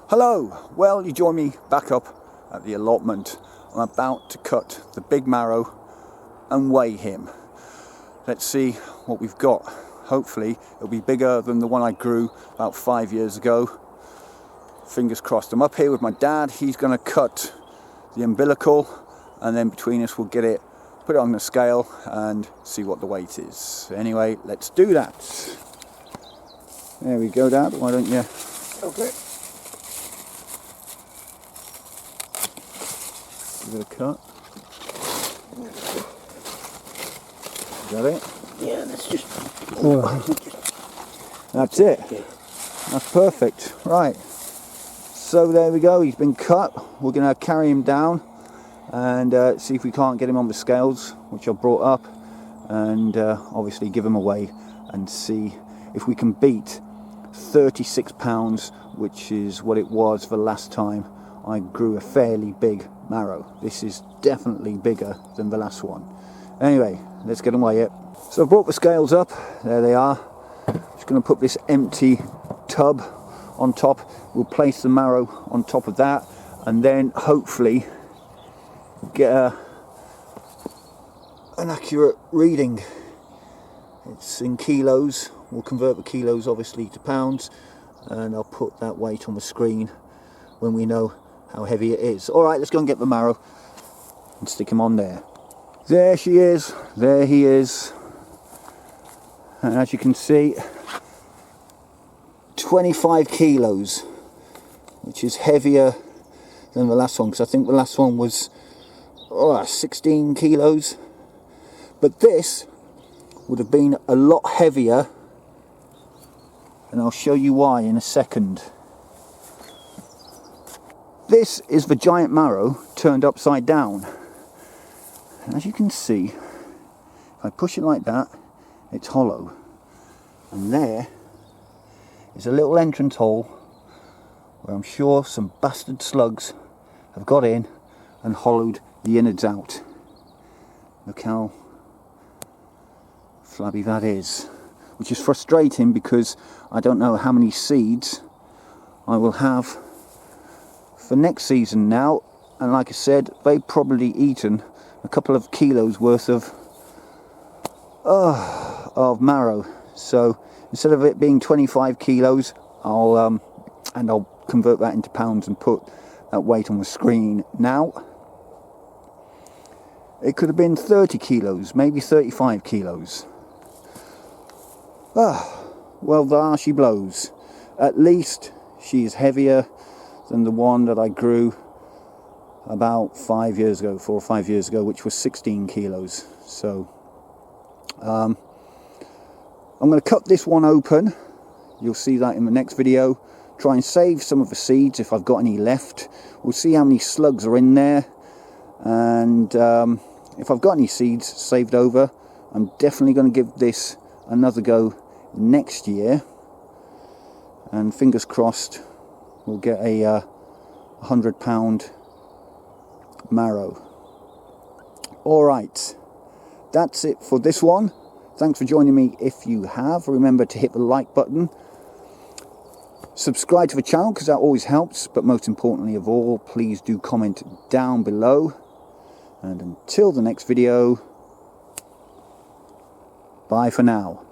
Hello, well, you join me back up at the allotment. I'm about to cut the big marrow and weigh him. Let's see what we've got. Hopefully it'll be bigger than the one I grew about 5 years ago. Fingers crossed. I'm up here with my dad. He's going to cut the umbilical, and then between us we'll get it, put it on the scale and see what the weight is. Anyway, let's do that. There we go, Dad. Why don't you? Okay. Give it a cut. Got it? Yeah, that's just... That's it. Okay. That's perfect. Right. So there we go. He's been cut. We're going to carry him down and see if we can't get him on the scales, which I've brought up, and obviously give him away and see if we can beat 36 pounds, which is what it was the last time I grew a fairly big marrow. This is definitely bigger than the last one. Anyway, let's get and weigh it. So I brought the scales up. There they are. Just going to put this empty tub on top. We'll place the marrow on top of that and then hopefully get an accurate reading. It's in kilos. We'll convert the kilos obviously to pounds, and I'll put that weight on the screen when we know how heavy it is. Alright, let's go and get the marrow and stick him on there. There she is, there he is, and as you can see, 25 kilos, which is heavier than the last one, because I think the last one was 16 kilos, but this would have been a lot heavier, and I'll show you why in a second. This is the giant marrow turned upside down. And as you can see, if I push it like that, it's hollow. And there is a little entrance hole where I'm sure some bastard slugs have got in and hollowed the innards out. Look how flabby that is. Which is frustrating because I don't know how many seeds I will have for next season now, and like I said, they've probably eaten a couple of kilos worth of marrow. So instead of it being 25 kilos, I'll convert that into pounds and put that weight on the screen now. It could have been 30 kilos, maybe 35 kilos. Well, there she blows. At least she is heavier than the one that I grew about 5 years ago, 4 or 5 years ago, which was 16 kilos. So I'm going to cut this one open. You'll see that in the next video. Try and save some of the seeds if I've got any left. We'll see how many slugs are in there, and if I've got any seeds saved over, I'm definitely going to give this another go next year, and fingers crossed we'll get a 100-pound marrow. Alright, that's it for this one. Thanks for joining me if you have. Remember to hit the like button, subscribe to the channel because that always helps, but most importantly of all, please do comment down below, and until the next video, bye for now.